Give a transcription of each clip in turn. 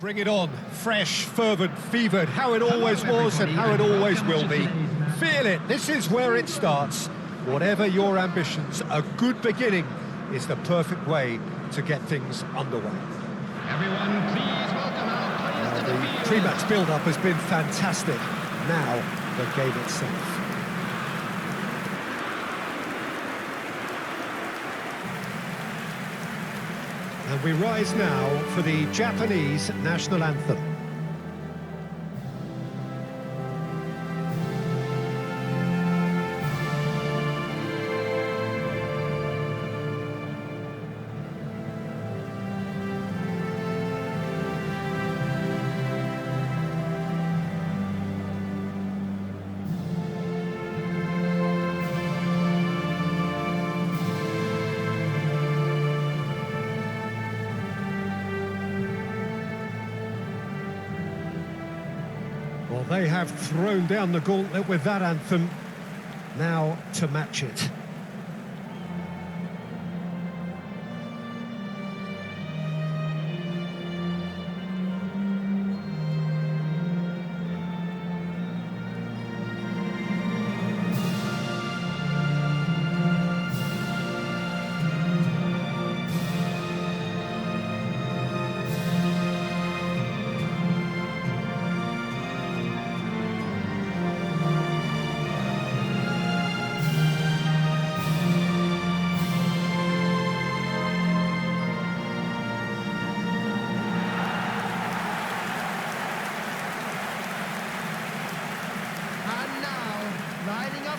Bring it on, fresh, fervent, fevered, how it always was and how it always will be. Feel it, this is where it starts. Whatever your ambitions, a good beginning is the perfect way to get things underway. Everyone, please welcome our players to the field. The pre-match build-up has been fantastic. Now, the game itself. And we rise now for the Japanese national anthem. Well, they have thrown down the gauntlet with that anthem. Now to match it.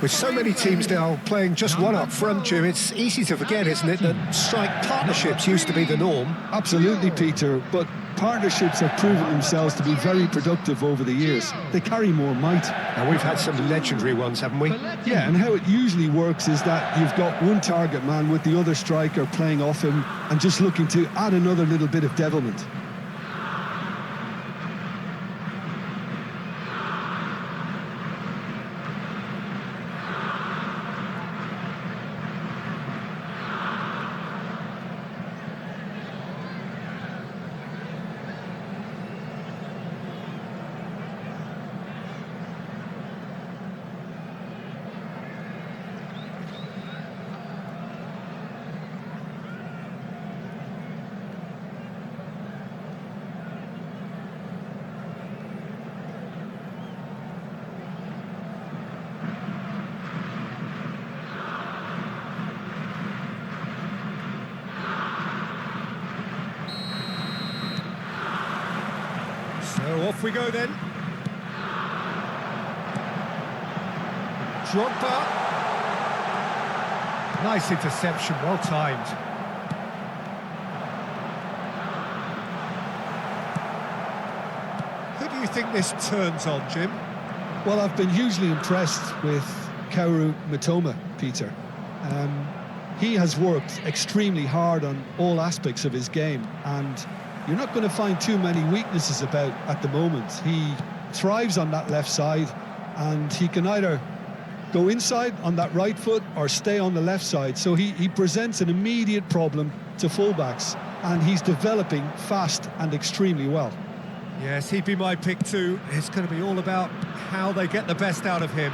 With so many teams now playing just one up front, Jude, it's easy to forget, isn't it, that strike partnerships used to be the norm. Absolutely, Peter, but partnerships have proven themselves to be very productive over the years. They carry more might. And we've had some legendary ones, haven't we? Yeah, and how it usually works is that you've got one target man with the other striker playing off him and just looking to add another little bit of devilment. So off we go then. Drogba. Nice interception, well timed. Who do you think this turns on, Jim? Well, I've been hugely impressed with Kaoru Mitoma, Peter. He has worked extremely hard on all aspects of his game, and you're not going to find too many weaknesses about at the moment. He thrives on that left side, and he can either go inside on that right foot or stay on the left side. So he presents an immediate problem to fullbacks, and he's developing fast and extremely well. Yes, he'd be my pick too. It's going to be all about how they get the best out of him.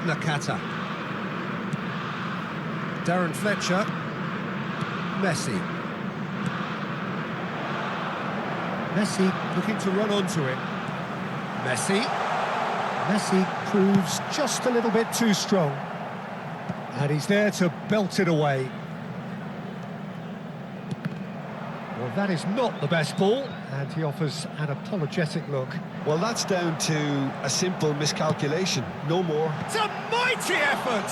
Nakata. Darren Fletcher. Messi. Messi looking to run onto it. Messi. Messi proves just a little bit too strong. And he's there to belt it away. Well, that is not the best ball, and he offers an apologetic look. Well, that's down to a simple miscalculation, no more. It's a mighty effort!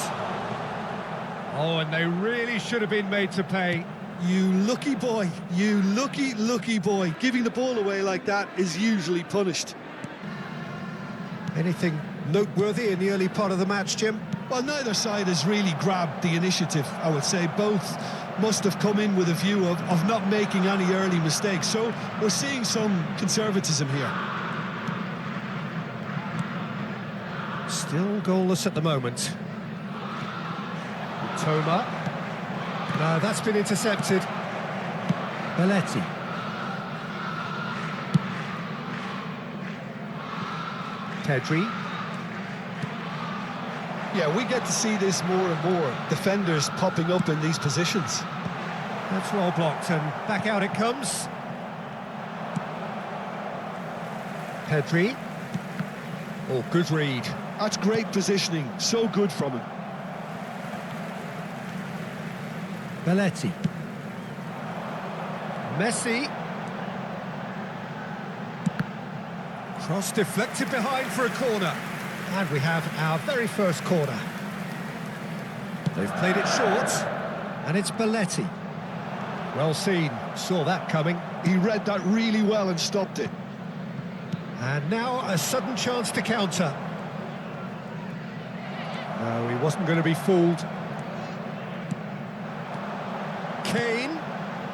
Oh, and they really should have been made to pay. You lucky boy, you lucky boy. Giving the ball away like that is usually punished. Anything noteworthy in the early part of the match, Jim? Well, neither side has really grabbed the initiative, I would say. Both must have come in with a view of not making any early mistakes. So we're seeing some conservatism here. Still goalless at the moment. Toma. No, that's been intercepted. Belletti. Pedri. Yeah, we get to see this more and more. Defenders popping up in these positions. That's well blocked, and back out it comes. Pedri. Oh, good read. That's great positioning. So good from him. Belletti. Messi. Cross deflected behind for a corner. And we have our very first corner. They've played it short, and it's Belletti. Well seen, saw that coming. He read that really well and stopped it. And now a sudden chance to counter. No, he wasn't going to be fooled. Kane.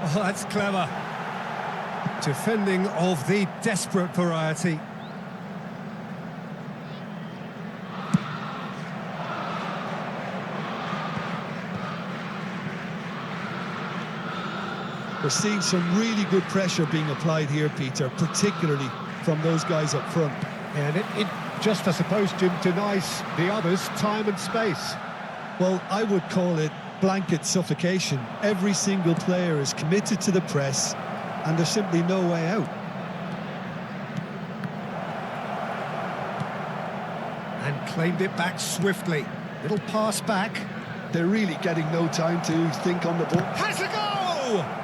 Oh, that's clever. Defending of the desperate variety. We're seeing some really good pressure being applied here, Peter, particularly from those guys up front. And it just, I suppose, Jim, denies the others time and space. Well, I would call it blanket suffocation. Every single player is committed to the press, and there's simply no way out. And claimed it back swiftly. Little pass back. They're really getting no time to think on the ball. Has a go!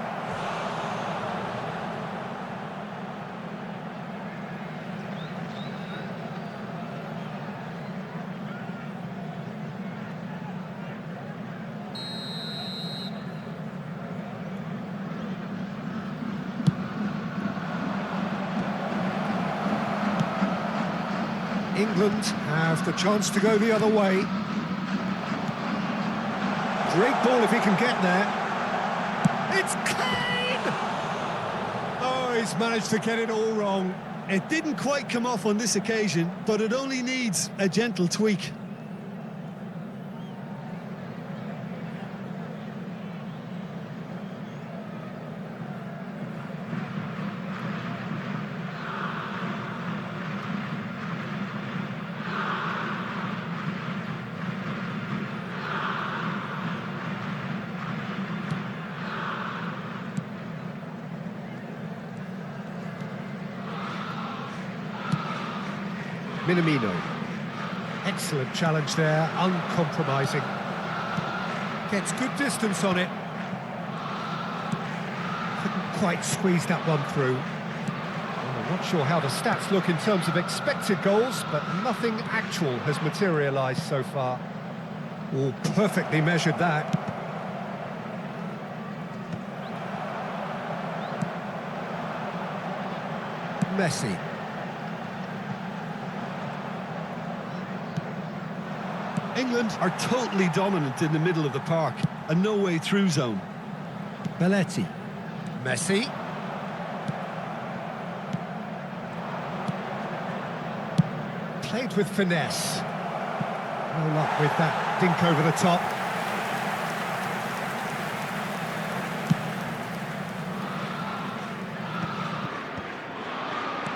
England have the chance to go the other way. Great ball if he can get there. It's Kane! Oh, he's managed to get it all wrong. It didn't quite come off on this occasion, but it only needs a gentle tweak. Minamino. Excellent challenge there, uncompromising. Gets good distance on it. Couldn't quite squeeze that one through. I'm not sure how the stats look in terms of expected goals, but nothing actual has materialised so far. Oh, perfectly measured that. Messi. England are totally dominant in the middle of the park, a no-way through zone. Belletti. Messi. Played with finesse. No luck with that dink over the top.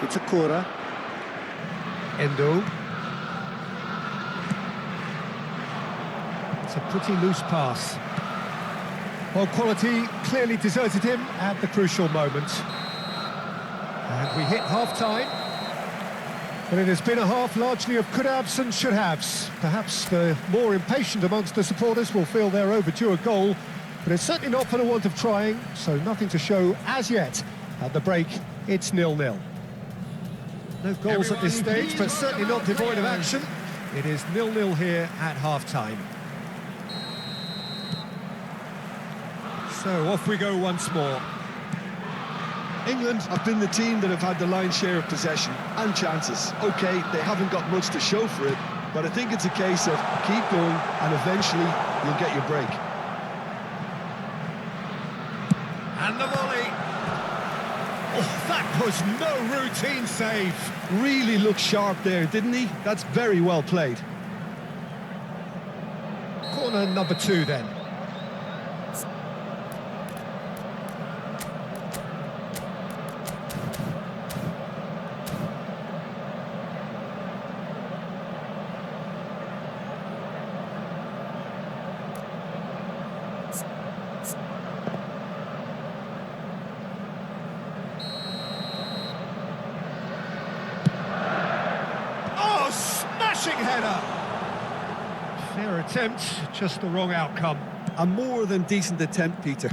It's a corner. Endo. It's a pretty loose pass. Well, quality clearly deserted him at the crucial moment. And we hit half-time. But it has been a half largely of could-haves and should-haves. Perhaps the more impatient amongst the supporters will feel they're overdue a goal, but it's certainly not for the want of trying, so nothing to show as yet. At the break, it's 0-0. No goals at this stage, but certainly not devoid of action. It is 0-0 here at half-time. So off we go once more. England have been the team that have had the lion's share of possession and chances. OK, they haven't got much to show for it, but I think it's a case of keep going and eventually you'll get your break. And the volley. Oh, that was no routine save. Really looked sharp there, didn't he? That's very well played. Corner number 2 then. Smashing header. Fair attempt, just the wrong outcome. A more than decent attempt, Peter.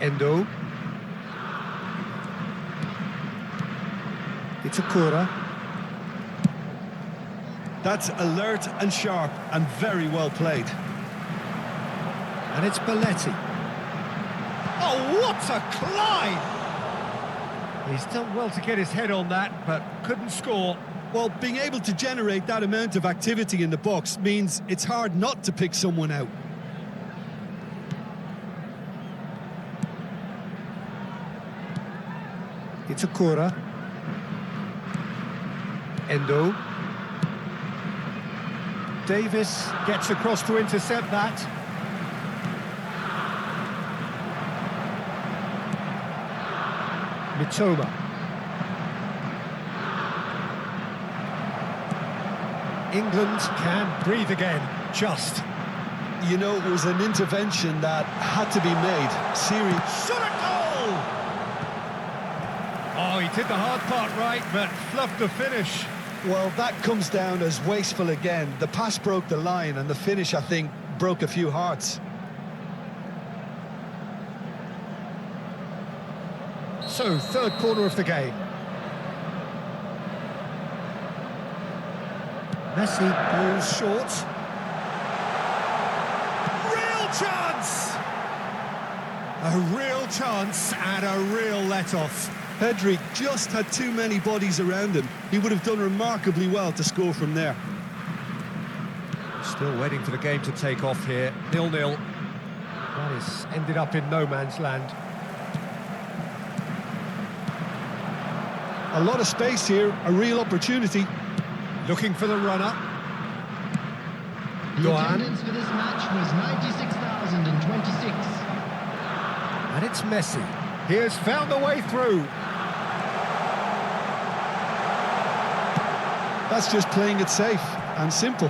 Endo. Itakura. That's alert and sharp and very well played. And it's Belletti. Oh, what a climb! He's done well to get his head on that, but couldn't score. Well, being able to generate that amount of activity in the box means it's hard not to pick someone out. Itakura. Endo. Davis gets across to intercept that. Mitoma. England can breathe again, just. You know, it was an intervention that had to be made. Serious. Shot a goal! Oh, he did the hard part right, but fluffed the finish. Well, that comes down as wasteful again. The pass broke the line, and the finish, I think, broke a few hearts. So, third corner of the game. Messi goes short. Real chance! A real chance and a real let-off. Pedri just had too many bodies around him. He would have done remarkably well to score from there. Still waiting for the game to take off here. 0-0. That has ended up in no man's land. A lot of space here, a real opportunity. Looking for the runner. The Doan. attendance for this match was 96,026. And it's Messi. He has found a way through. That's just playing it safe and simple.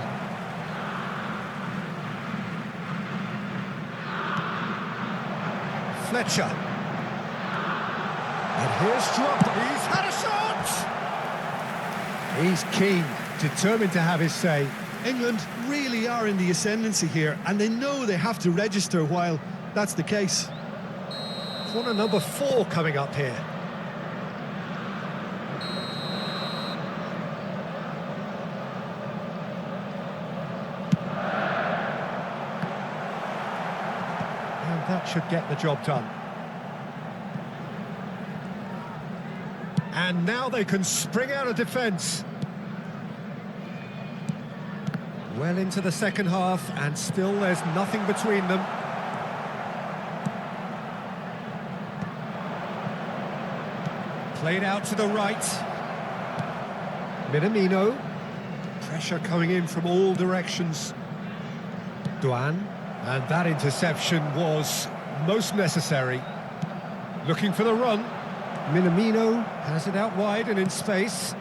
Fletcher. And here's Drop. He's had a shot! He's keen, determined to have his say. England really are in the ascendancy here, and they know they have to register while that's the case. Corner number 4 coming up here. And that should get the job done. And now they can spring out of defence. Well into the second half, and still there's nothing between them. Played out to the right. Minamino. Pressure coming in from all directions. Doan. And that interception was most necessary. Looking for the run. Minamino has it out wide and in space.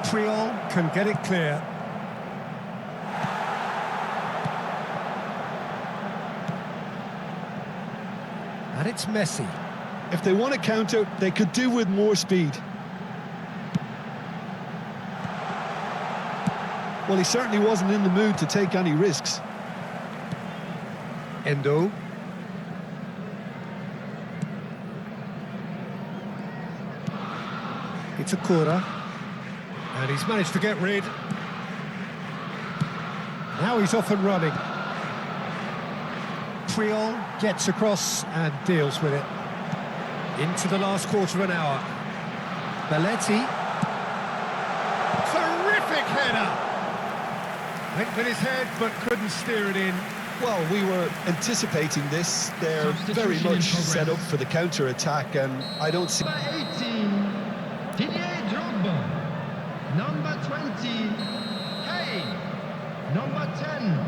Priol can get it clear. And it's Messi. If they want to counter, they could do with more speed. Well, he certainly wasn't in the mood to take any risks. Endo. Itakura. And he's managed to get rid. Now he's off and running. Priol gets across and deals with it. Into the last quarter of an hour. Belletti. Terrific header! Went with his head, but couldn't steer it in. Well, we were anticipating this. They're very much set up for the counter-attack, and I don't see... Number 18, Didier Drogba. Number 20, Hey. Number 10,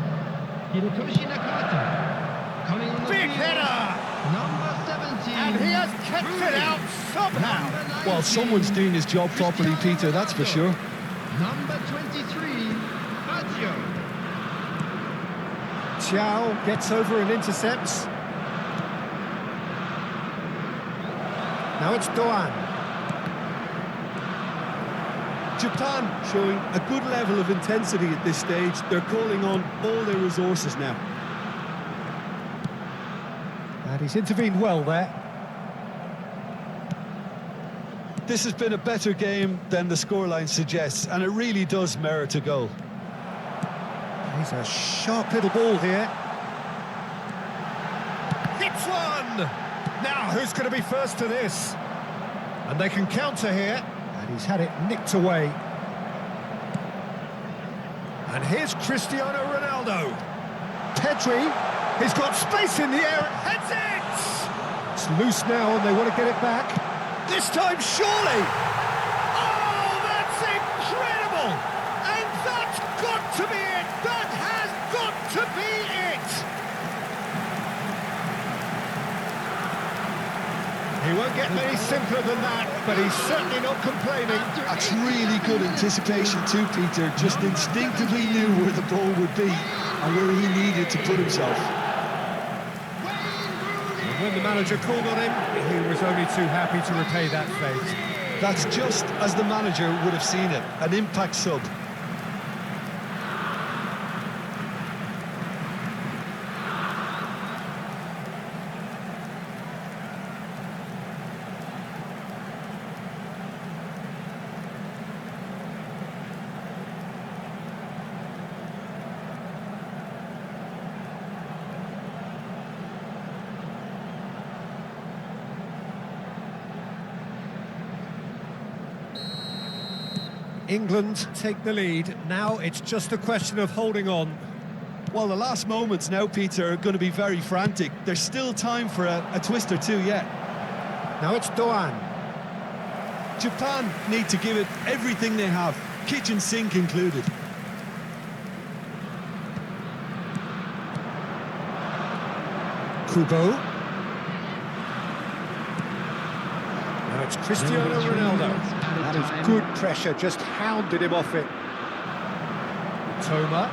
Hirotoshi Nakata. Coming on the Big field, header! Number 17, And he has kept Rooney. it out somehow. Number 19, Well, someone's doing his job properly, Peter, that's for sure. Number 23, Baggio. Thiaw gets over and intercepts. Now it's Doan. Japan showing a good level of intensity at this stage. They're calling on all their resources now. And he's intervened well there. This has been a better game than the scoreline suggests, and it really does merit a goal. He's a sharp little ball here. Hits one! Now, who's going to be first to this? And they can counter here. And he's had it nicked away. And here's Cristiano Ronaldo. Pedri, he's got space in the air, heads it! It's loose now and they want to get it back. This time, surely! Oh, that's incredible! And that's got to be it! That has got to be it! He won't get many simpler than that, but he's certainly not complaining. That's really good anticipation too, Peter. Just instinctively knew where the ball would be and where he needed to put himself. And when the manager called on him, he was only too happy to repay that fate. That's just as the manager would have seen it, an impact sub. England take the lead. Now it's just a question of holding on. Well, the last moments now, Peter, are going to be very frantic. There's still time for a twist or two yet. Now it's Doan. Japan need to give it everything they have, kitchen sink included. Kubo. Now it's Cristiano Ronaldo. That is good pressure, just hounded him off it. Toma.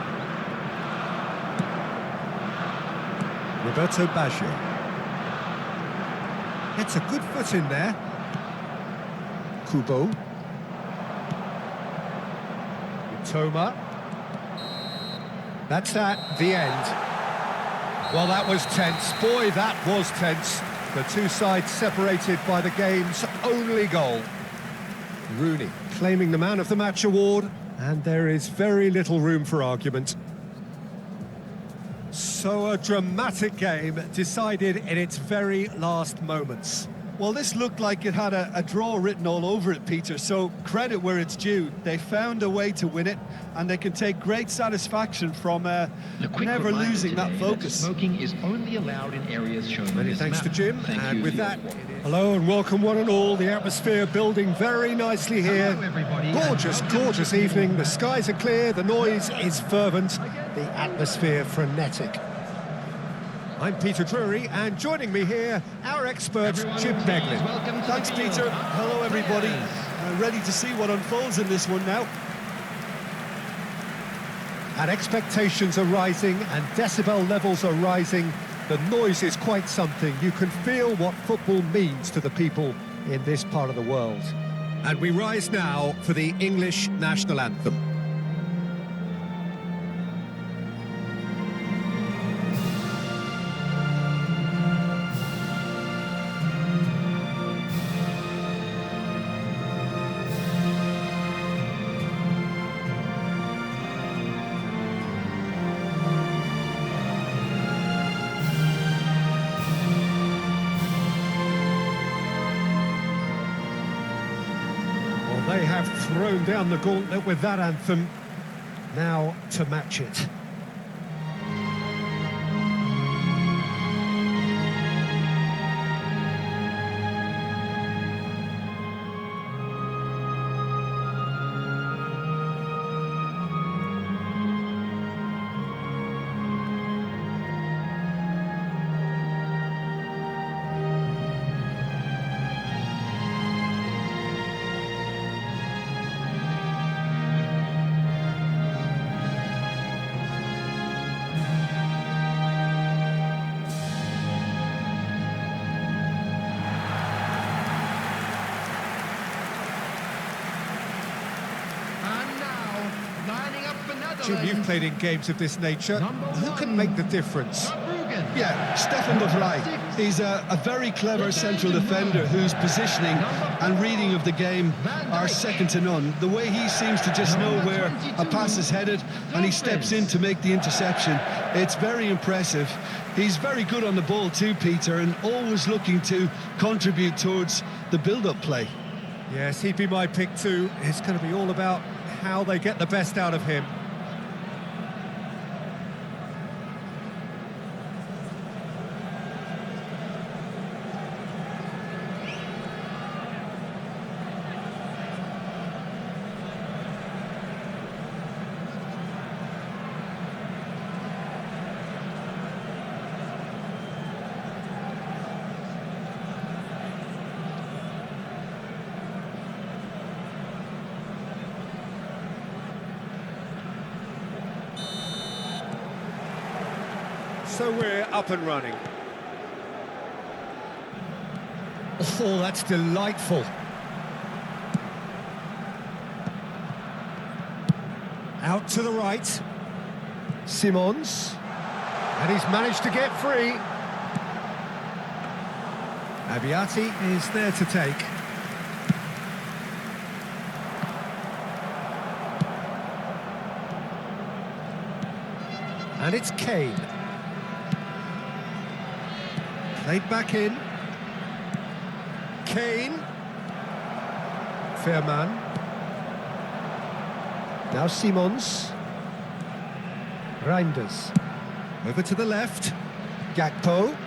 Roberto Baggio. Gets a good foot in there. Kubo. Toma. That's that, the end. Well, that was tense. Boy, that was tense. The two sides separated by the game's only goal. Rooney claiming the Man of the Match award, and there is very little room for argument. So a dramatic game decided in its very last moments. Well, this looked like it had a draw written all over it, Peter, so credit where it's due. They found a way to win it, and they can take great satisfaction from never losing that focus. Smoking is only allowed in areas shown on Many this thanks map. to Jim, Thank and you with for your that, support. hello and welcome one and all. The atmosphere building very nicely here. Hello, everybody. Gorgeous, gorgeous evening. The skies are clear, the noise is fervent, the atmosphere frenetic. I'm Peter Drury, and joining me here, our expert, Jim Beglin. Welcome to Thanks, the field. Peter. Hello, everybody. Ready to see what unfolds in this one now. And expectations are rising, and decibel levels are rising. The noise is quite something. You can feel what football means to the people in this part of the world. And we rise now for the English national anthem. They have thrown down the gauntlet with that anthem. Now to match it. Jim, you've played in games of this nature. Who can make the difference? Yeah, Stefan de Vrij. He's a very clever central defender whose positioning and reading of the game are second to none. The way he seems to just know where a pass is headed and he steps in to make the interception, it's very impressive. He's very good on the ball too, Peter, and always looking to contribute towards the build-up play. Yes, he'd be my pick too. It's going to be all about how they get the best out of him. So we're up and running. Oh, that's delightful. Out to the right. Simons. And he's managed to get free. Abiati is there to take. And it's Kane. Played back in. Kane. Fair man. Now Simons. Reinders. Over to the left. Gakpo.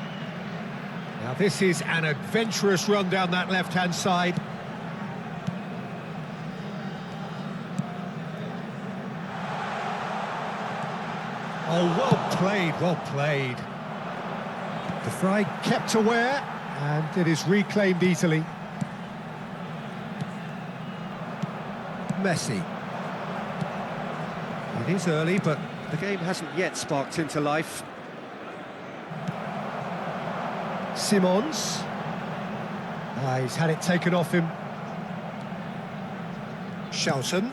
Now this is an adventurous run down that left-hand side. Oh, well played, well played. The fry kept aware, and it is reclaimed easily. Messi. It is early, but the game hasn't yet sparked into life. Simons. He's had it taken off him. Schouten.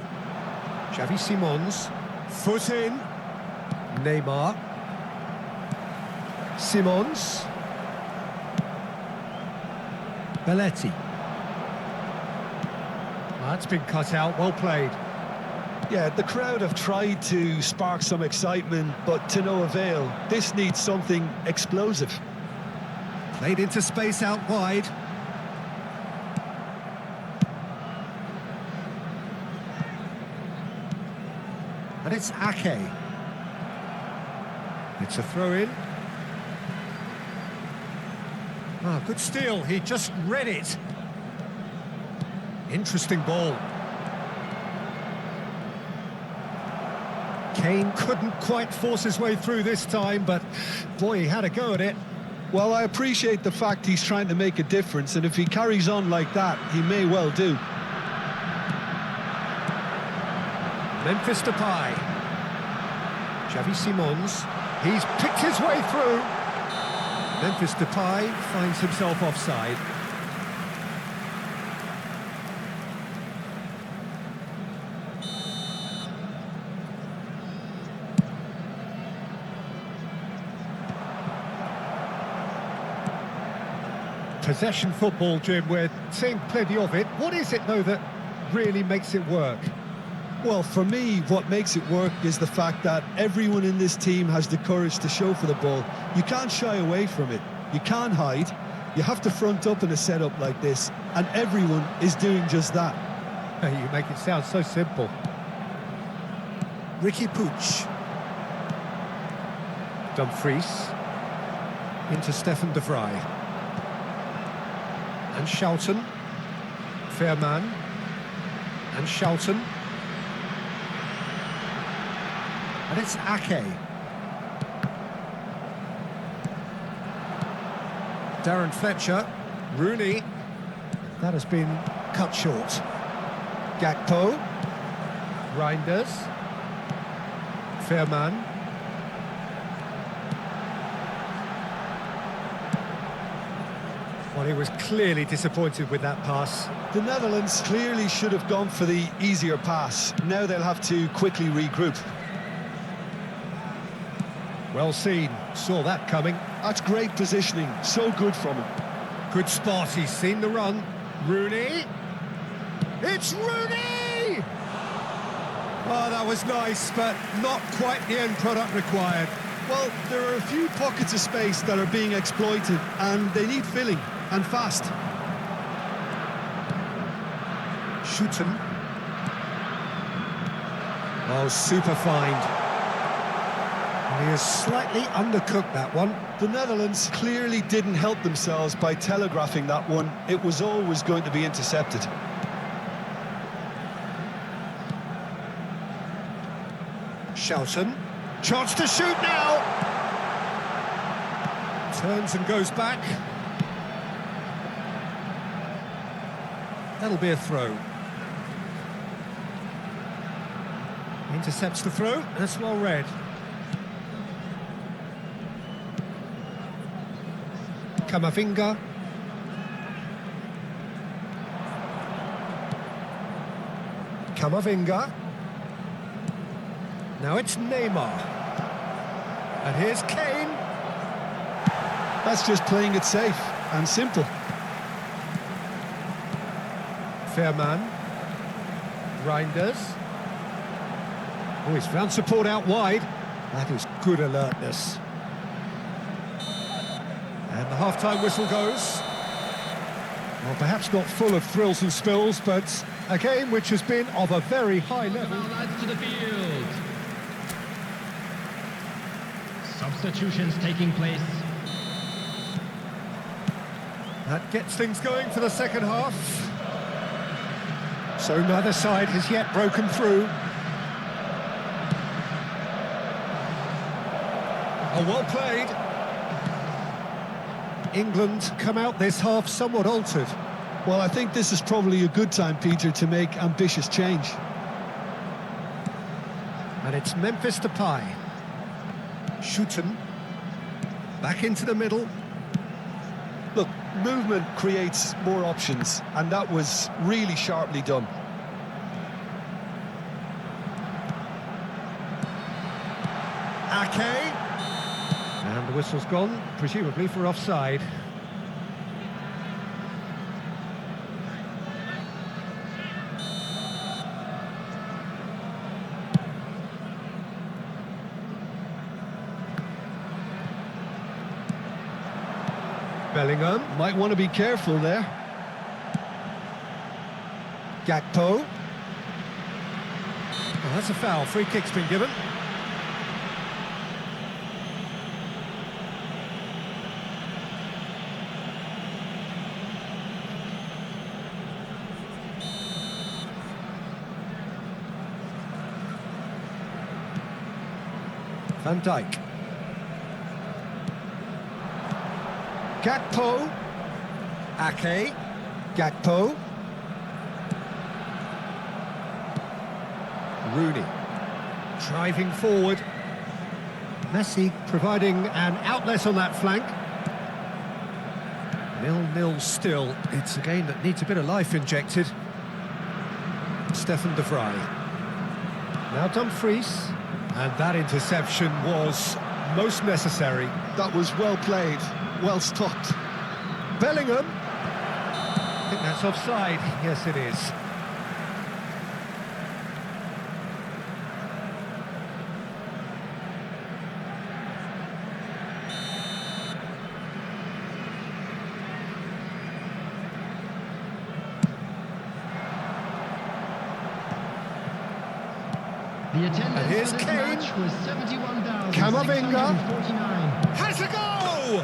Xavi Simons. Foot in. Neymar. Simons. Belletti. That's been cut out, well played. Yeah, the crowd have tried to spark some excitement, but to no avail. This needs something explosive. Played into space out wide. And it's Ake. It's a throw-in. Ah, good steal, he just read it. Interesting ball. Kane couldn't quite force his way through this time, but boy, he had a go at it. Well, I appreciate the fact he's trying to make a difference, and if he carries on like that, he may well do. Memphis Depay. Xavi Simons. He's picked his way through. Memphis Depay finds himself offside. Possession football, Jim, we're seeing plenty of it. What is it, though, that really makes it work? Well, for me, what makes it work is the fact that everyone in this team has the courage to show for the ball. You can't shy away from it. You can't hide. You have to front up in a setup like this, and everyone is doing just that. You make it sound so simple. Ricky Puig. Dumfries. Into Stefan de Vrij. And Schouten. Fair man. And Schouten. And it's Ake. Darren Fletcher. Rooney. That has been cut short. Gakpo. Reinders. Fair man. Well, he was clearly disappointed with that pass. The Netherlands clearly should have gone for the easier pass. Now they'll have to quickly regroup. Well seen, saw that coming. That's great positioning, so good from him. Good spot, he's seen the run. Rooney. It's Rooney! Oh, that was nice, but not quite the end product required. Well, there are a few pockets of space that are being exploited, and they need filling, and fast. Shoots him. Oh, super find. And he has slightly undercooked that one. The Netherlands clearly didn't help themselves by telegraphing that one. It was always going to be intercepted. Shelton. Chance to shoot now. Turns and goes back. That'll be a throw. Intercepts the throw. That's well read. Kamavinga. Kamavinga. Now it's Neymar. And here's Kane. That's just playing it safe and simple. Fair man. Reinders. Oh, he's found support out wide. That is good alertness. And the half-time whistle goes. Well, perhaps not full of thrills and spills, but a game which has been of a very high level. Now lads to the field. Substitutions taking place. That gets things going for the second half. So neither side has yet broken through. Oh, well played. England come out this half somewhat altered. Well, I think this is probably a good time, Peter, to make ambitious change. And it's Memphis Depay. Shooten. Back into the middle. Look, movement creates more options, and that was really sharply done. Ake. And the whistle's gone, presumably for offside. Bellingham. Might want to be careful there. Gakpo. Oh, that's a foul. Free kick's been given. Van Dijk. Gakpo. Ake. Gakpo. Rooney. Driving forward. Messi providing an outlet on that flank. 0-0 still. It's a game that needs a bit of life injected. Stefan de Vrij. Now Dumfries. And that interception was most necessary. That was well played, well stopped. Bellingham. I think that's offside. Yes, it is. The attendance And here's for this Kane. match was 71,649. Kamavinga. Has a goal!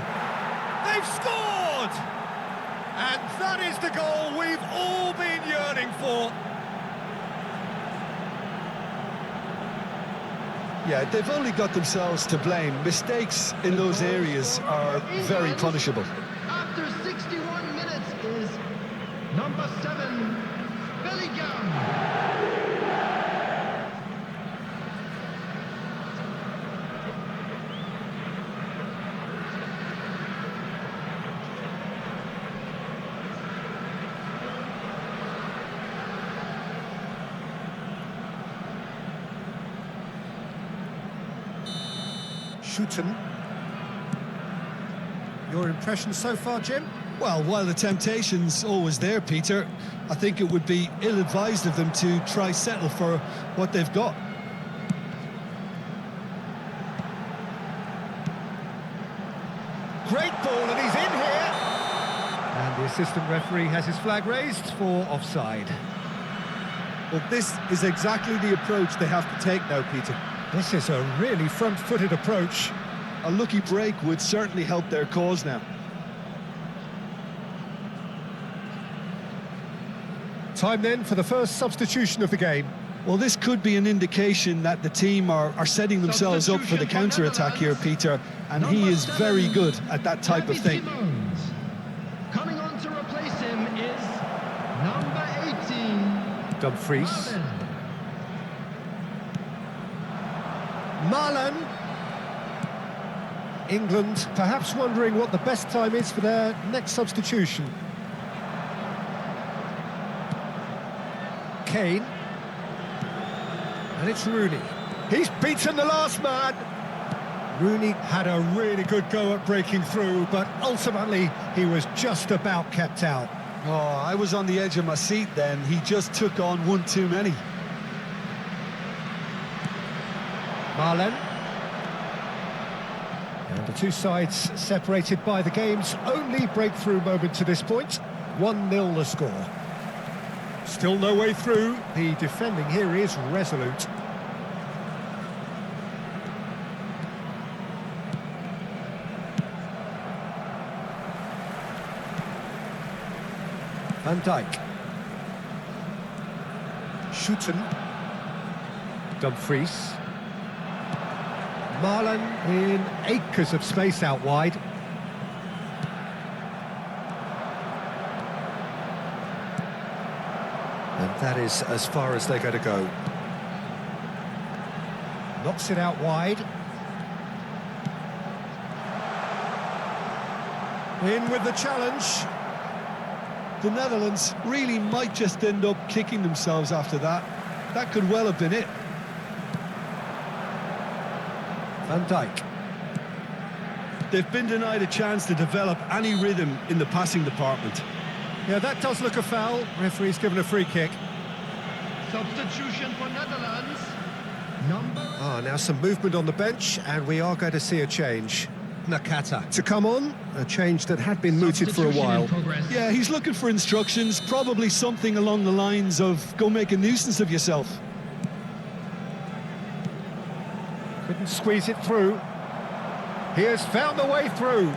They've scored! And that is the goal we've all been yearning for. Yeah, they've only got themselves to blame. Mistakes in those areas are very punishable. After 61 minutes is number 7, Bellingham. Shooten. Your impression so far, Jim? Well, while the temptation's always there, Peter, I think it would be ill-advised of them to try settle for what they've got. Great ball, and he's in here. And the assistant referee has his flag raised for offside. Well, this is exactly the approach they have to take now, Peter. This is a really front-footed approach. A lucky break would certainly help their cause now. Time then for the first substitution of the game. Well, this could be an indication that the team are setting themselves up for the counter-attack here, Peter, and he is very good at that type of thing. Coming on to replace him is number 18. Dumfries. Marlon. England perhaps wondering what the best time is for their next substitution. Kane. And it's Rooney. He's beaten the last man. Rooney had a really good go at breaking through, but ultimately he was just about kept out. Oh, I was on the edge of my seat then. He just took on one too many. Marlon. And the two sides separated by the game's only breakthrough moment to this point. 1-0 the score. Still no way through. The defending here is resolute. Van Dijk. Shooten. Dumfries. Marlon in acres of space out wide. And that is as far as they're going to go. Knocks it out wide. In with the challenge. The Netherlands really might just end up kicking themselves after that. That could well have been it. Van Dijk. They've been denied a chance to develop any rhythm in the passing department. Yeah, that does look a foul. Referee's given a free kick. Substitution for Netherlands. Now some movement on the bench, and we are going to see a change. Nakata to come on, a change that had been mooted for a while. Yeah, he's looking for instructions, probably something along the lines of go make a nuisance of yourself. Couldn't squeeze it through. He has found the way through.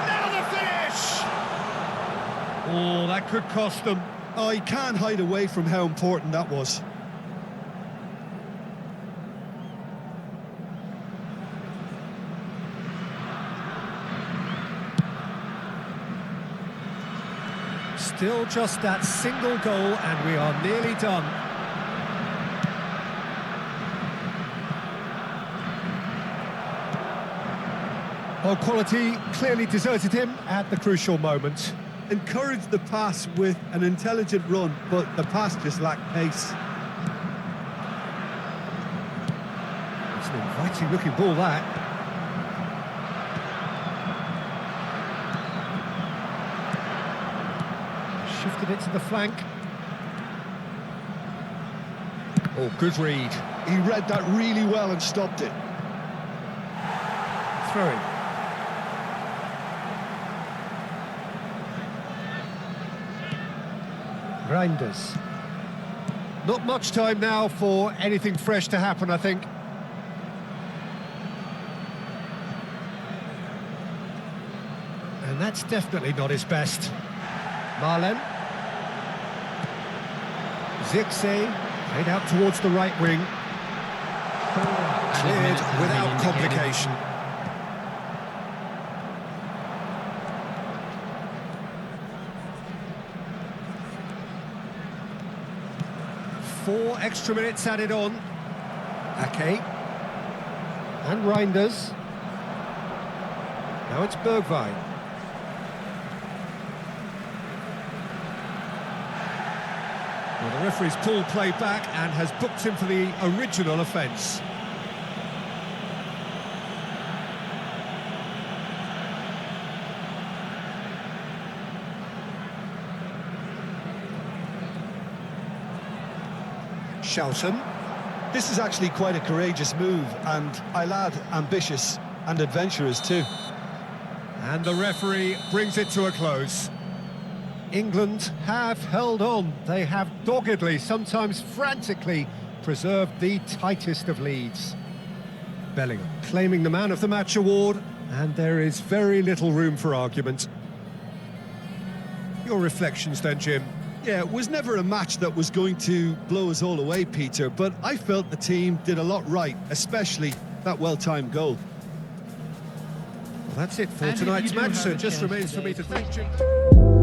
Now the finish! Oh, that could cost them. Oh, he can't hide away from how important that was. Still just that single goal, and we are nearly done. Well, quality clearly deserted him at the crucial moment. Encouraged the pass with an intelligent run, but the pass just lacked pace. It's an inviting looking ball, that. Shifted it to the flank. Oh, good read. He read that really well and stopped it. Throwing. Reinders. Not much time now for anything fresh to happen, I think. And that's definitely not his best. Marlon. Zirkzee, played out towards the right wing. Cleared without complication. Four extra minutes added on. Ake. And Reinders. Now it's Bergwijn. Well, the referee's pulled play back and has booked him for the original offence. Shelton. This is actually quite a courageous move, and I'll add ambitious and adventurous too. And the referee brings it to a close. England have held on. They have doggedly, sometimes frantically, preserved the tightest of leads. Bellingham claiming the Man of the Match award, and there is very little room for argument. Your reflections then, Jim? Yeah, it was never a match that was going to blow us all away, Peter, but I felt the team did a lot right, especially that well-timed goal. Well, that's it for And if tonight's you do match, have so a it just chance remains for me today, to thank Jim.